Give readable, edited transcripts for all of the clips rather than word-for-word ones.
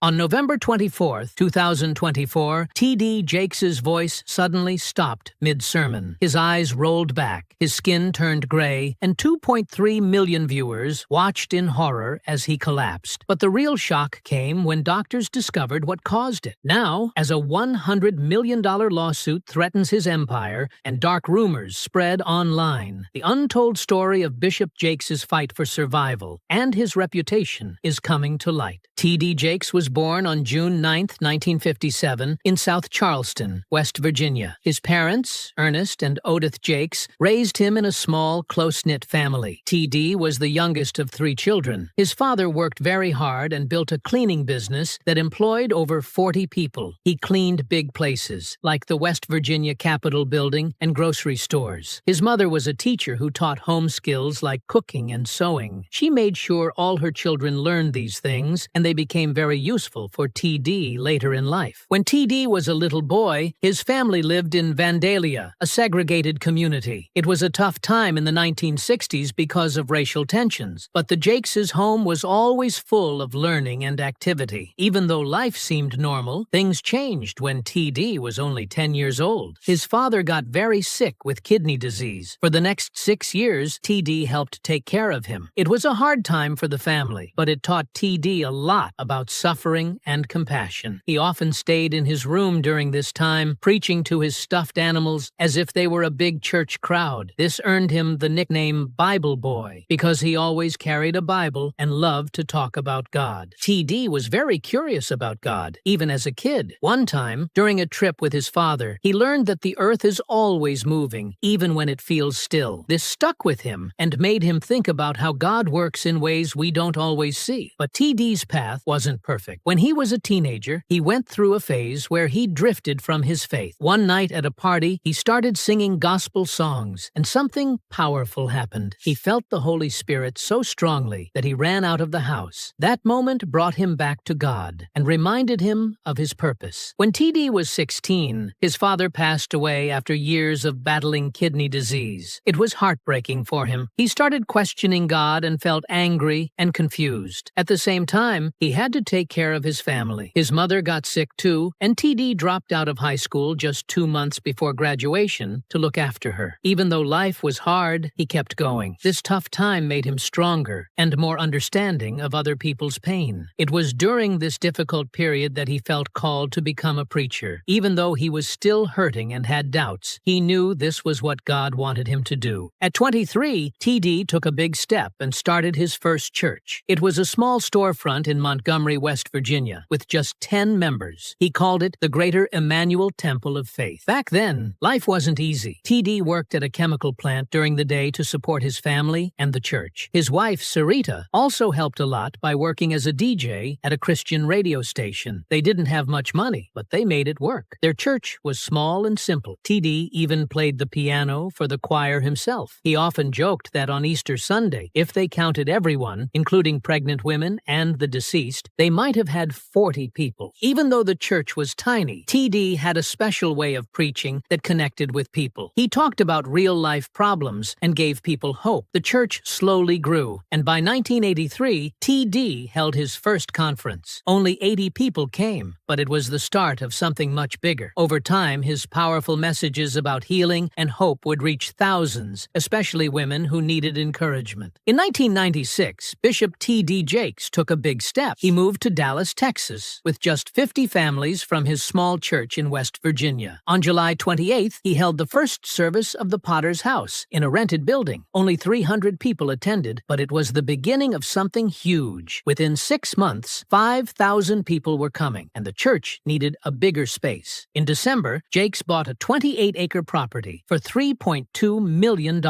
On November 24, 2024, T.D. Jakes' voice suddenly stopped mid-sermon. His eyes rolled back, his skin turned gray, and 2.3 million viewers watched in horror as he collapsed. But the real shock came when doctors discovered what caused it. Now, as a $100 million lawsuit threatens his empire and dark rumors spread online, the untold story of Bishop Jakes' fight for survival and his reputation is coming to light. T.D. Jakes was born on June 9, 1957, in South Charleston, West Virginia. His parents, Ernest and Odith Jakes, raised him in a small, close-knit family. T.D. was the youngest of 3 children. His father worked very hard and built a cleaning business that employed over 40 people. He cleaned big places, like the West Virginia Capitol Building and grocery stores. His mother was a teacher who taught home skills like cooking and sewing. She made sure all her children learned these things, and they became very useful for T.D. later in life. When T.D. was a little boy, his family lived in Vandalia, a segregated community. It was a tough time in the 1960s because of racial tensions, but the Jakes' home was always full of learning and activity. Even though life seemed normal, things changed when T.D. was only 10 years old. His father got very sick with kidney disease. For the next 6 years, T.D. helped take care of him. It was a hard time for the family, but it taught T.D. a lot about suffering and compassion. He often stayed in his room during this time, preaching to his stuffed animals as if they were a big church crowd. This earned him the nickname Bible Boy, because he always carried a Bible and loved to talk about God. T.D. was very curious about God, even as a kid. One time, during a trip with his father, he learned that the earth is always moving, even when it feels still. This stuck with him and made him think about how God works in ways we don't always see. But T.D.'s path wasn't perfect. When he was a teenager, he went through a phase where he drifted from his faith. One night at a party, he started singing gospel songs, and something powerful happened. He felt the Holy Spirit so strongly that he ran out of the house. That moment brought him back to God and reminded him of his purpose. When T.D. was 16, his father passed away after years of battling kidney disease. It was heartbreaking for him. He started questioning God and felt angry and confused. At the same time, he had to take care of his family. His mother got sick too, and T.D. dropped out of high school just 2 months before graduation to look after her. Even though life was hard, he kept going. This tough time made him stronger and more understanding of other people's pain. It was during this difficult period that he felt called to become a preacher. Even though he was still hurting and had doubts, he knew this was what God wanted him to do. At 23, T.D. took a big step and started his first church. It was a small storefront in Montgomery, West Virginia, with just 10 members. He called it the Greater Emmanuel Temple of Faith. Back then, life wasn't easy. T.D. worked at a chemical plant during the day to support his family and the church. His wife, Sarita, also helped a lot by working as a DJ at a Christian radio station. They didn't have much money, but they made it work. Their church was small and simple. T.D. even played the piano for the choir himself. He often joked that on Easter Sunday, if they counted everyone, including pregnant women and the deceased, they might have had 40 people. Even though the church was tiny, T.D. had a special way of preaching that connected with people. He talked about real-life problems and gave people hope. The church slowly grew, and by 1983, T.D. held his first conference. Only 80 people came, but it was the start of something much bigger. Over time, his powerful messages about healing and hope would reach thousands, especially women who needed encouragement. In 1996, Bishop T.D. Jakes took a big step. He moved to Dallas, Texas, with just 50 families from his small church in West Virginia. On July 28th, he held the first service of the Potter's House in a rented building. Only 300 people attended, but it was the beginning of something huge. Within 6 months, 5,000 people were coming, and the church needed a bigger space. In December, Jakes bought a 28-acre property for $3.2 million.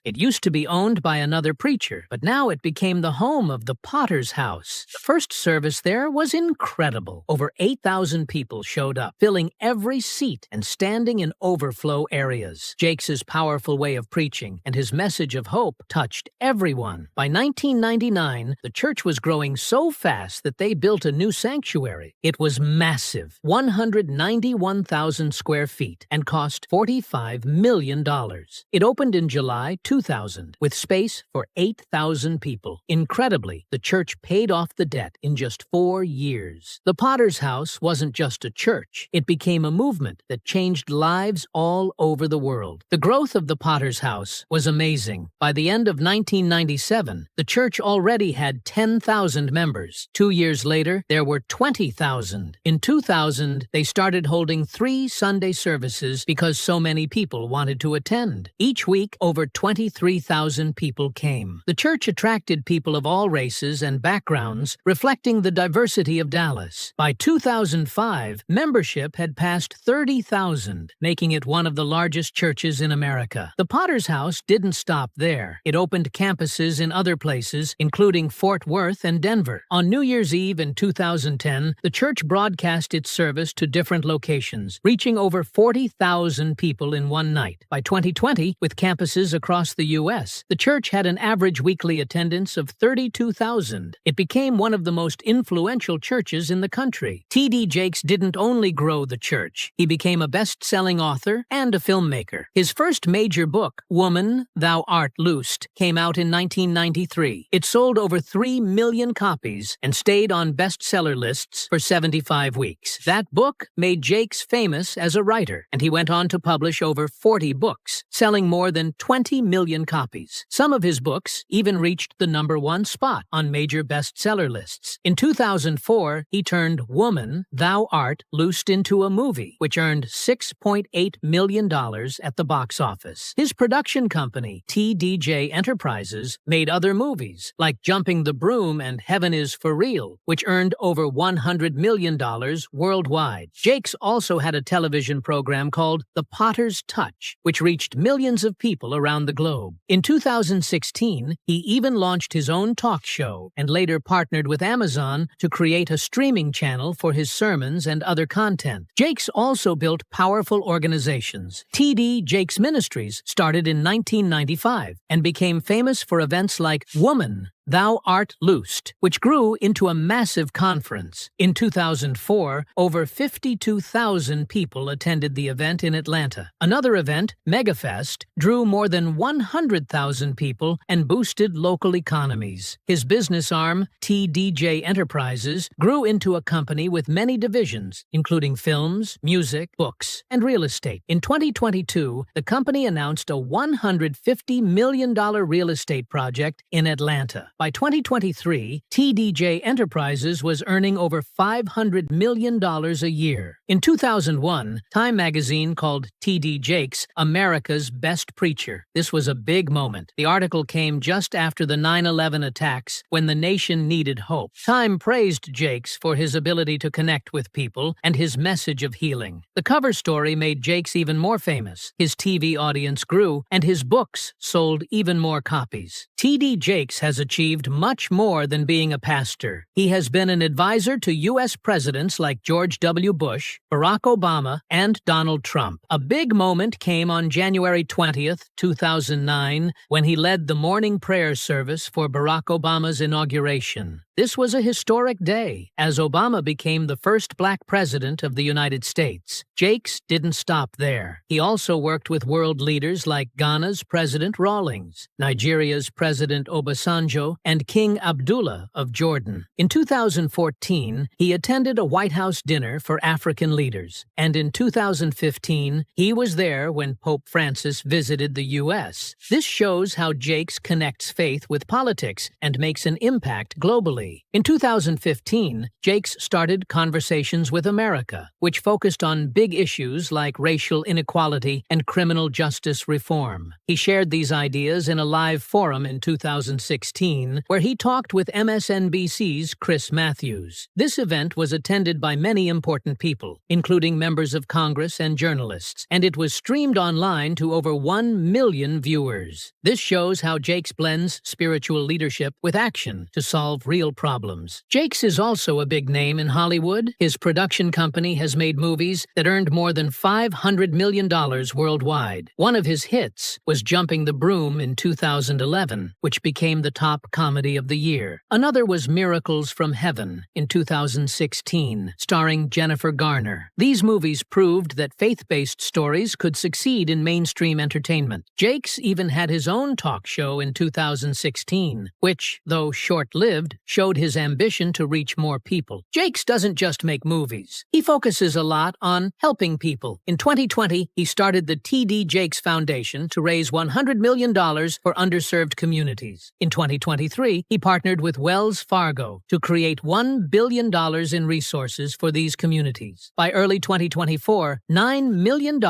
It used to be owned by another preacher, but now it became the home of the Potter's House. The first service there was incredible. Over 8,000 people showed up, filling every seat and standing in overflow areas. Jakes' powerful way of preaching and his message of hope touched everyone. By 1999, the church was growing so fast that they built a new sanctuary. It was massive, 191,000 square feet, and cost $45 million. It opened in July 2000, with space for 8,000 people. Incredibly, the church paid off the debt in just 4 4 years. The Potter's House wasn't just a church. It became a movement that changed lives all over the world. The growth of the Potter's House was amazing. By the end of 1997, the church already had 10,000 members. 2 years later, there were 20,000. In 2000, they started holding 3 Sunday services because so many people wanted to attend. Each week, over 23,000 people came. The church attracted people of all races and backgrounds, reflecting the diversity of Dallas. By 2005, membership had passed 30,000, making it one of the largest churches in America. The Potter's House didn't stop there. It opened campuses in other places, including Fort Worth and Denver. On New Year's Eve in 2010, the church broadcast its service to different locations, reaching over 40,000 people in one night. By 2020, with campuses across the U.S., the church had an average weekly attendance of 32,000. It became one of the most influential churches in the country. T.D. Jakes didn't only grow the church. He became a best-selling author and a filmmaker. His first major book, Woman, Thou Art Loosed, came out in 1993. It sold over 3 million copies and stayed on bestseller lists for 75 weeks. That book made Jakes famous as a writer, and he went on to publish over 40 books, selling more than 20 million copies. Some of his books even reached the #1 spot on major bestseller lists. In 2004, he turned Woman, Thou Art Loosed into a movie, which earned $6.8 million at the box office. His production company, TDJ Enterprises, made other movies, like Jumping the Broom and Heaven is for Real, which earned over $100 million worldwide. Jakes also had a television program called The Potter's Touch, which reached millions of people around the globe. In 2016, he even launched his own talk show and later partnered with Amazon to create a streaming channel for his sermons and other content. Jakes also built powerful organizations. T.D. Jakes Ministries started in 1995 and became famous for events like Woman, Thou Art Loosed, which grew into a massive conference. In 2004, over 52,000 people attended the event in Atlanta. Another event, MegaFest, drew more than 100,000 people and boosted local economies. His business arm, TDJ Enterprises, grew into a company with many divisions, including films, music, books, and real estate. In 2022, the company announced a $150 million real estate project in Atlanta. By 2023, TDJ Enterprises was earning over $500 million a year. In 2001, Time magazine called T.D. Jakes America's Best Preacher. This was a big moment. The article came just after the 9/11 attacks, when the nation needed hope. Time praised Jakes for his ability to connect with people and his message of healing. The cover story made Jakes even more famous. His TV audience grew, and his books sold even more copies. T.D. Jakes has achieved much more than being a pastor. He has been an advisor to U.S. presidents like George W. Bush, Barack Obama, and Donald Trump. A big moment came on January 20th, 2009, when he led the morning prayer service for Barack Obama's inauguration. This was a historic day, as Obama became the first black president of the United States. Jakes didn't stop there. He also worked with world leaders like Ghana's President Rawlings, Nigeria's President Obasanjo, and King Abdullah of Jordan. In 2014, he attended a White House dinner for African leaders, and in 2015, he was there when Pope Francis visited the U.S. This shows how Jakes connects faith with politics and makes an impact globally. In 2015, Jakes started Conversations with America, which focused on big issues like racial inequality and criminal justice reform. He shared these ideas in a live forum in 2016, where he talked with MSNBC's Chris Matthews. This event was attended by many important people, including members of Congress and journalists, and it was streamed online to over 1 million viewers. This shows how Jakes blends spiritual leadership with action to solve real problems. Jakes is also a big name in Hollywood. His production company has made movies that earned more than $500 million worldwide. One of his hits was Jumping the Broom in 2011, which became the top comedy of the year. Another was Miracles from Heaven in 2016, starring Jennifer Garner. These movies proved that faith-based stories could succeed in mainstream entertainment. Jakes even had his own talk show in 2016, which, though short-lived, showed showed his ambition to reach more people. Jakes doesn't just make movies. He focuses a lot on helping people. In 2020, he started the T.D. Jakes Foundation to raise $100 million for underserved communities. In 2023, he partnered with Wells Fargo to create $1 billion in resources for these communities. By early 2024, $9 million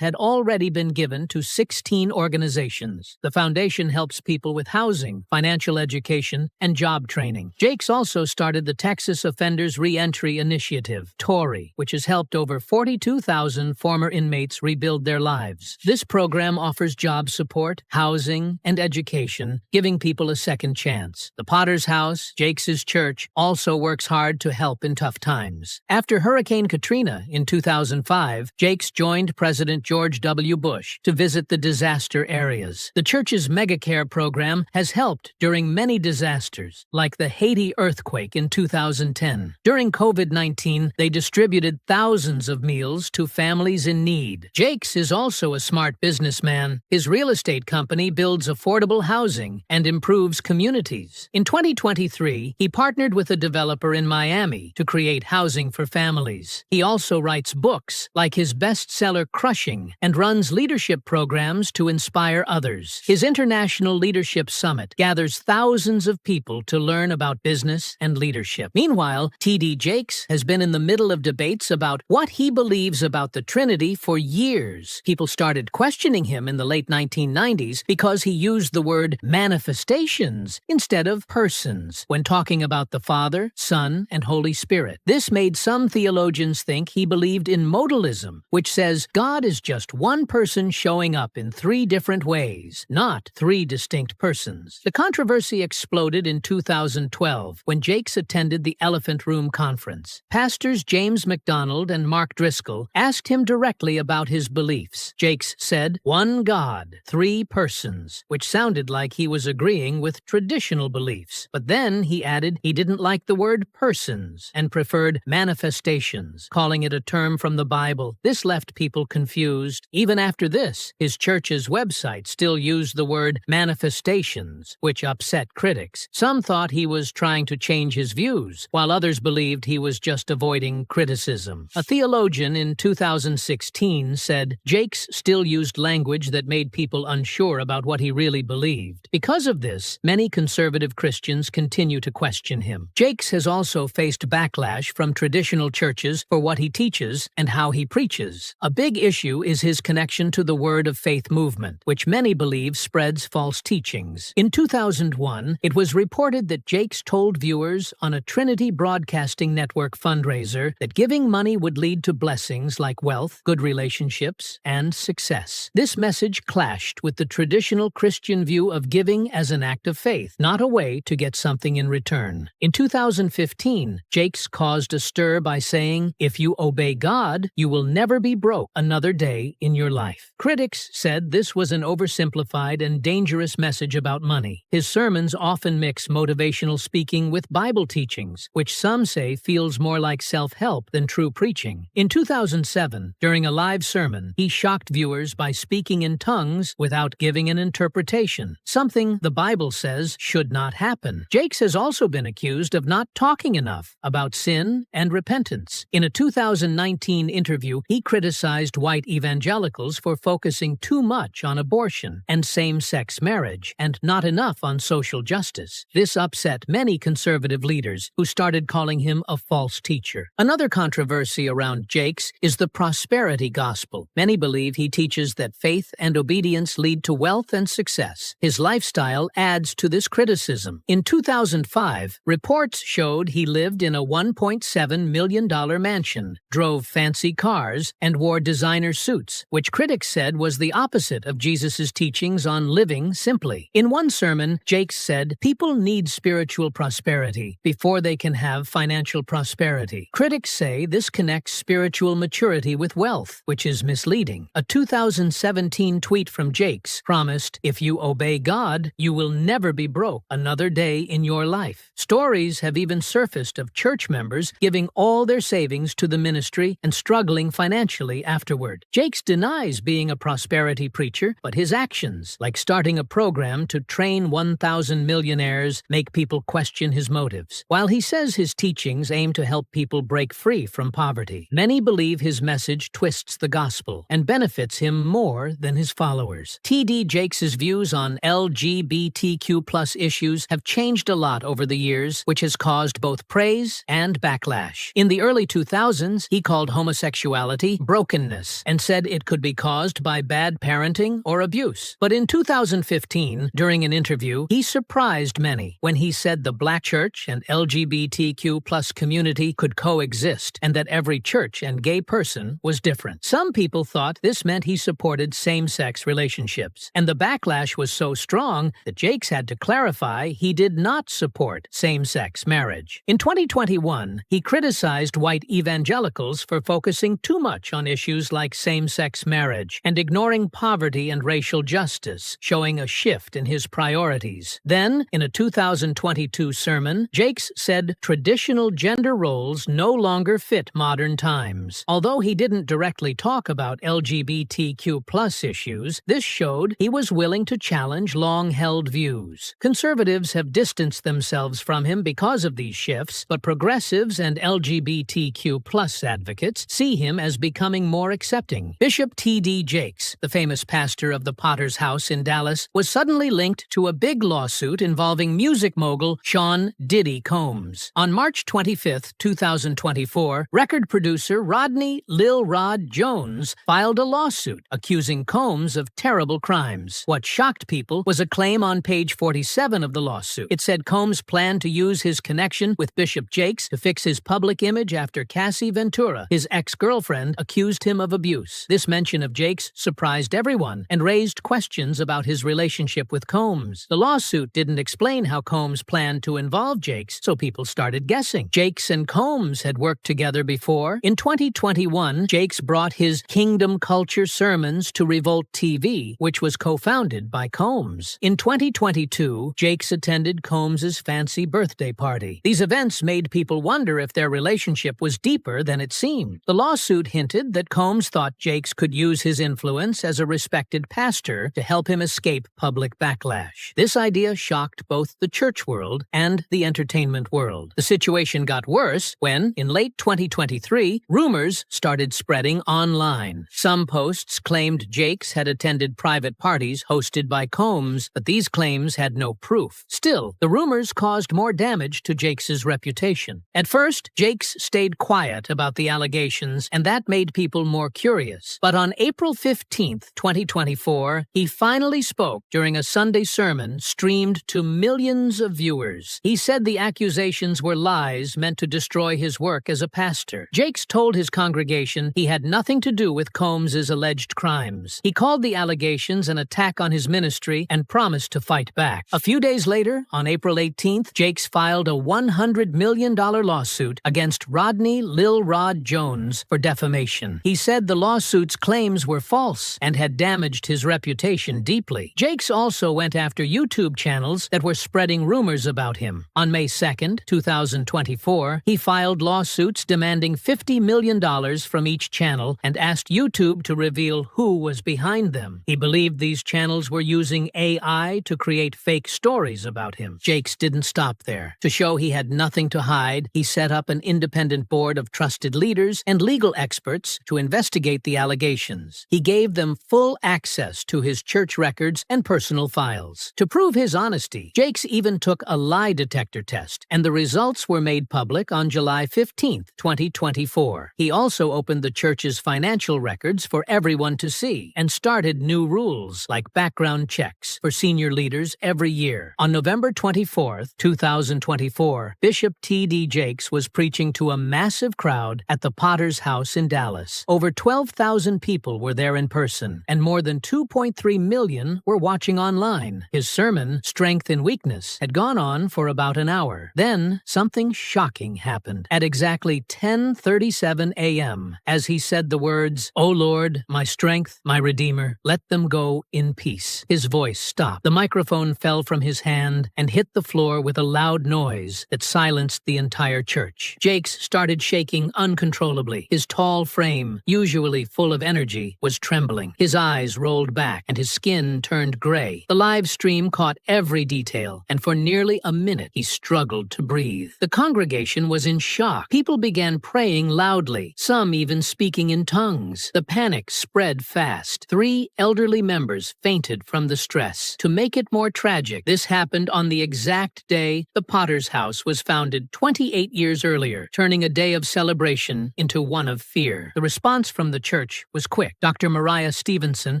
had already been given to 16 organizations. The foundation helps people with housing, financial education, and job training. Jakes also started the Texas Offenders Reentry Initiative, TORI, which has helped over 42,000 former inmates rebuild their lives. This program offers job support, housing, and education, giving people a second chance. The Potter's House, Jakes' church, also works hard to help in tough times. After Hurricane Katrina in 2005, Jakes joined President George W. Bush to visit the disaster areas. The church's Megacare program has helped during many disasters, like the Haiti earthquake in 2010. During COVID-19, they distributed thousands of meals to families in need. Jakes is also a smart businessman. His real estate company builds affordable housing and improves communities. In 2023, he partnered with a developer in Miami to create housing for families. He also writes books, like his bestseller Crushing, and runs leadership programs to inspire others. His International Leadership Summit gathers thousands of people to learn about business and leadership. Meanwhile, T.D. Jakes has been in the middle of debates about what he believes about the Trinity for years. People started questioning him in the late 1990s because he used the word manifestations instead of persons when talking about the Father, Son, and Holy Spirit. This made some theologians think he believed in modalism, which says God is just one person showing up in three different ways, not three distinct persons. The controversy exploded in 2012 when Jakes attended the Elephant Room Conference. Pastors James MacDonald and Mark Driscoll asked him directly about his beliefs. Jakes said, "One God, three persons," which sounded like he was agreeing with traditional beliefs. But then he added he didn't like the word persons and preferred manifestations, calling it a term from the Bible. This left people confused. Even after this, his church's website still used the word manifestations, which upset critics. Some thought he was trying to change his views, while others believed he was just avoiding criticism. A theologian in 2016 said Jakes still used language that made people unsure about what he really believed. Because of this, many conservative Christians continue to question him. Jakes has also faced backlash from traditional churches for what he teaches and how he preaches. A big issue is his connection to the Word of Faith movement, which many believe spreads false teachings. In 2001, it was reported that Jakes told viewers on a Trinity Broadcasting Network fundraiser that giving money would lead to blessings like wealth, good relationships, and success. This message clashed with the traditional Christian view of giving as an act of faith, not a way to get something in return. In 2015, Jakes caused a stir by saying, "If you obey God, you will never be broke another day in your life." Critics said this was an oversimplified and dangerous message about money. His sermons often mix motivational speaking with Bible teachings, which some say feels more like self-help than true preaching. In 2007, during a live sermon, he shocked viewers by speaking in tongues without giving an interpretation, something the Bible says should not happen. Jakes has also been accused of not talking enough about sin and repentance. In a 2019 interview, he criticized white evangelicals for focusing too much on abortion and same-sex marriage and not enough on social justice. This upset many conservative leaders who started calling him a false teacher. Another controversy around Jakes is the prosperity gospel. Many believe he teaches that faith and obedience lead to wealth and success. His lifestyle adds to this criticism. In 2005, reports showed he lived in a $1.7 million mansion, drove fancy cars, and wore designer suits, which critics said was the opposite of Jesus' teachings on living simply. In one sermon, Jakes said, "People need spiritual prosperity before they can have financial prosperity." Critics say this connects spiritual maturity with wealth, which is misleading. A 2017 tweet from Jakes promised, "If you obey God, you will never be broke another day in your life." Stories have even surfaced of church members giving all their savings to the ministry and struggling financially afterward. Jakes denies being a prosperity preacher, but his actions, like starting a program to train 1,000 millionaires, make people question question his motives. While he says his teachings aim to help people break free from poverty, many believe his message twists the gospel and benefits him more than his followers. T.D. Jakes' views on LGBTQ+ issues have changed a lot over the years, which has caused both praise and backlash. In the early 2000s, he called homosexuality brokenness and said it could be caused by bad parenting or abuse. But in 2015, during an interview, he surprised many when he said the Black church and LGBTQ+ community could coexist and that every church and gay person was different. Some people thought this meant he supported same-sex relationships, and the backlash was so strong that Jakes had to clarify he did not support same-sex marriage. In 2021, he criticized white evangelicals for focusing too much on issues like same-sex marriage and ignoring poverty and racial justice, showing a shift in his priorities. Then, in a 2022 sermon, Jakes said traditional gender roles no longer fit modern times. Although he didn't directly talk about LGBTQ+ issues, this showed he was willing to challenge long-held views. Conservatives have distanced themselves from him because of these shifts, but progressives and LGBTQ+ advocates see him as becoming more accepting. Bishop T.D. Jakes, the famous pastor of the Potter's House in Dallas, was suddenly linked to a big lawsuit involving music mogul Sean "Diddy" Combs. On March 25, 2024, record producer Rodney "Lil Rod" Jones filed a lawsuit accusing Combs of terrible crimes. What shocked people was a claim on page 47 of the lawsuit. It said Combs planned to use his connection with Bishop Jakes to fix his public image after Cassie Ventura, his ex-girlfriend, accused him of abuse. This mention of Jakes surprised everyone and raised questions about his relationship with Combs. The lawsuit didn't explain how Combs planned to involve Jakes, so people started guessing. Jakes and Combs had worked together before. In 2021, Jakes brought his Kingdom Culture sermons to Revolt TV, which was co-founded by Combs. In 2022, Jakes attended Combs's fancy birthday party. These events made people wonder if their relationship was deeper than it seemed. The lawsuit hinted that Combs thought Jakes could use his influence as a respected pastor to help him escape public backlash. This idea shocked both the church world and the entertainment world. The situation got worse when, in late 2023, rumors started spreading online. Some posts claimed Jakes had attended private parties hosted by Combs, but these claims had no proof. Still, the rumors caused more damage to Jakes' reputation. At first, Jakes stayed quiet about the allegations, and that made people more curious. But on April 15, 2024, he finally spoke during a Sunday sermon streamed to millions of viewers. He said the accusations were lies meant to destroy his work as a pastor. Jakes told his congregation he had nothing to do with Combs' alleged crimes. He called the allegations an attack on his ministry and promised to fight back. A few days later, on April 18th, Jakes filed a $100 million lawsuit against Rodney "Lil Rod" Jones for defamation. He said the lawsuit's claims were false and had damaged his reputation deeply. Jakes also went after YouTube channels that were spreading rumors about him. On May 2, 2024, he filed lawsuits demanding $50 million from each channel and asked YouTube to reveal who was behind them. He believed these channels were using AI to create fake stories about him. Jakes didn't stop there. To show he had nothing to hide, he set up an independent board of trusted leaders and legal experts to investigate the allegations. He gave them full access to his church records and personal files. To prove his honesty, Jakes even took a lie detector test, and the results were made public on July 15, 2024. He also opened the church's financial records for everyone to see and started new rules like background checks for senior leaders every year. On November 24, 2024, Bishop T.D. Jakes was preaching to a massive crowd at the Potter's House in Dallas. Over 12,000 people were there in person, and more than 2.3 million were watching online. His sermon, Strength in Weakness, had gone on for about an hour. Then, something shocking happened. At exactly 10:37 a.m., as he said the words, "O Lord, my strength, my Redeemer, let them go in peace," his voice stopped. The microphone fell from his hand and hit the floor with a loud noise that silenced the entire church. Jakes started shaking uncontrollably. His tall frame, usually full of energy, was trembling. His eyes rolled back and his skin turned gray. The live stream caught every detail, and for nearly a a minute, he struggled to breathe. The congregation was in shock. People began praying loudly, some even speaking in tongues. The panic spread fast. 3 elderly members fainted from the stress. To make it more tragic, this happened on the exact day the Potter's House was founded 28 years earlier, turning a day of celebration into one of fear. The response from the church was quick. Dr. Mariah Stevenson,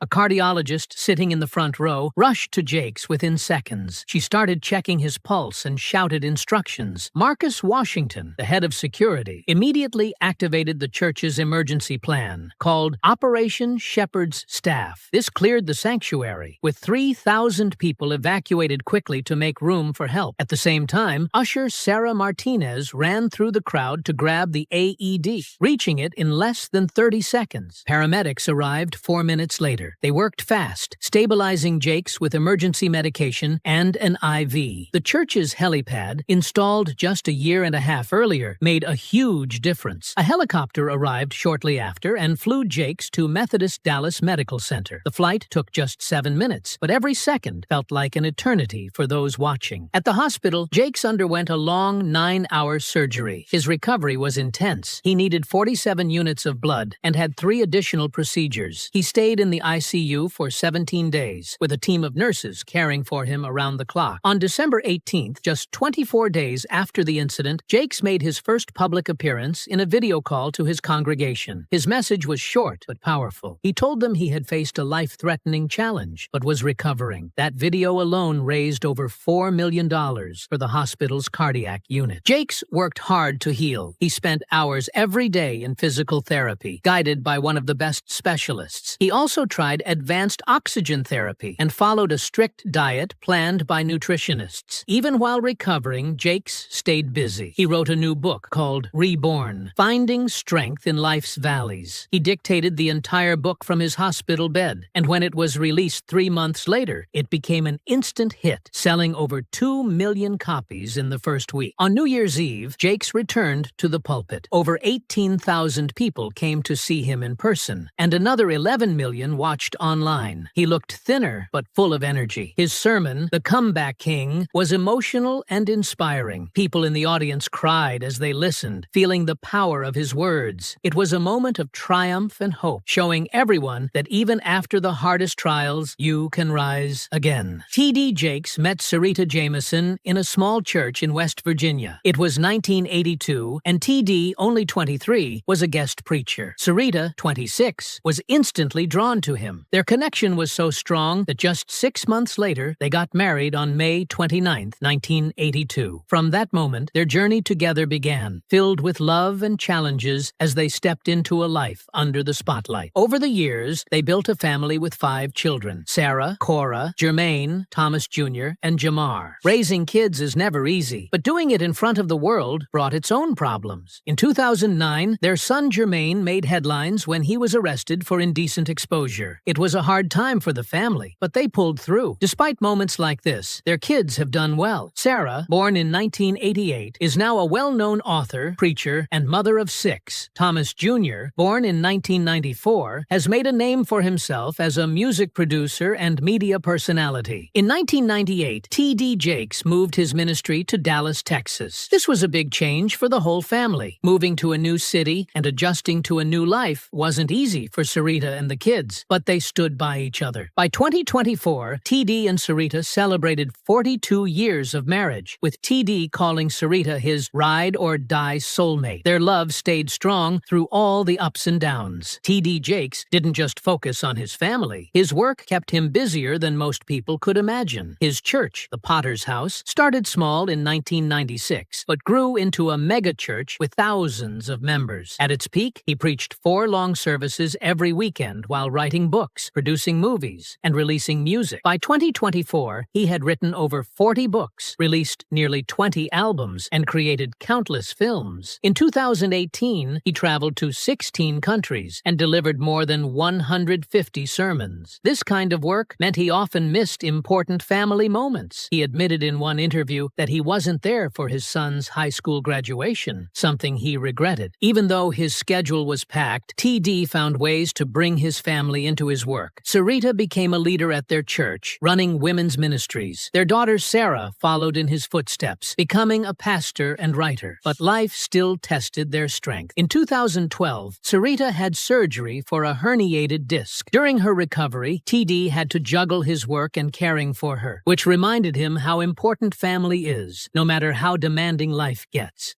a cardiologist sitting in the front row, rushed to Jakes within seconds. She started checking his pulse and shouted instructions. Marcus Washington, the head of security, immediately activated the church's emergency plan, called Operation Shepherd's Staff. This cleared the sanctuary, with 3,000 people evacuated quickly to make room for help. At the same time, usher Sarah Martinez ran through the crowd to grab the AED, reaching it in less than 30 seconds. Paramedics arrived 4 minutes later. They worked fast, stabilizing Jakes with emergency medication and an IV. The church's helipad, installed just a year and a half earlier, made a huge difference. A helicopter arrived shortly after and flew Jakes to Methodist Dallas Medical Center. The flight took just 7 minutes, but every second felt like an eternity for those watching. At the hospital, Jakes underwent a long 9-hour surgery. His recovery was intense. He needed 47 units of blood and had 3 additional procedures. He stayed in the ICU for 17 days, with a team of nurses caring for him around the clock. On December 18th, just 24 days after the incident, Jakes made his first public appearance in a video call to his congregation. His message was short but powerful. He told them he had faced a life-threatening challenge, but was recovering. That video alone raised over $4 million for the hospital's cardiac unit. Jakes worked hard to heal. He spent hours every day in physical therapy, guided by one of the best specialists. He also tried advanced oxygen therapy and followed a strict diet planned by nutritionists. Even while recovering, Jakes stayed busy. He wrote a new book called Reborn, Finding Strength in Life's Valleys. He dictated the entire book from his hospital bed, and when it was released 3 months later, it became an instant hit, selling over 2 million copies in the first week. On New Year's Eve, Jakes returned to the pulpit. Over 18,000 people came to see him in person, and another 11 million watched online. He looked thinner, but full of energy. His sermon, The Comeback King, was emotional and inspiring. People in the audience cried as they listened, feeling the power of his words. It was a moment of triumph and hope, showing everyone that even after the hardest trials, you can rise again. T.D. Jakes met Sarita Jameson in a small church in West Virginia. It was 1982, and T.D., only 23, was a guest preacher. Sarita, 26, was instantly drawn to him. Their connection was so strong that just 6 months later, they got married on May 29, 1982. From that moment, their journey together began, filled with love and challenges as they stepped into a life under the spotlight. Over the years, they built a family with 5 children: Sarah, Cora, Jermaine, Thomas Jr., and Jamar. Raising kids is never easy, but doing it in front of the world brought its own problems. In 2009, their son Jermaine made headlines when he was arrested for indecent exposure. It was a hard time for the family, but they pulled through. Despite moments like this, their kids have done well. Sarah, born in 1988, is now a well-known author, preacher, and mother of 6. Thomas Jr., born in 1994, has made a name for himself as a music producer and media personality. In 1998, T.D. Jakes moved his ministry to Dallas, Texas. This was a big change for the whole family. Moving to a new city and adjusting to a new life wasn't easy for Sarita and the kids, but they stood by each other. By 2024, T.D. and Sarita celebrated 42 years of marriage, with T.D. calling Sarita his ride-or-die soulmate. Their love stayed strong through all the ups and downs. T.D. Jakes didn't just focus on his family. His work kept him busier than most people could imagine. His church, the Potter's House, started small in 1996, but grew into a mega-church with thousands of members. At its peak, he preached 4 long services every weekend while writing books, producing movies, and releasing music. By 2024, he had written over 40 books, released nearly 20 albums, and created countless films. In 2018, he traveled to 16 countries and delivered more than 150 sermons. This kind of work meant he often missed important family moments. He admitted in one interview that he wasn't there for his son's high school graduation, something he regretted. Even though his schedule was packed, T.D. found ways to bring his family into his work. Sarita became a leader at their church, running women's ministries. Their daughter Sarah Sarita followed in his footsteps, becoming a pastor and writer. But life still tested their strength. In 2012, Sarita had surgery for a herniated disc. During her recovery, TD had to juggle his work and caring for her, which reminded him how important family is, no matter how demanding life gets.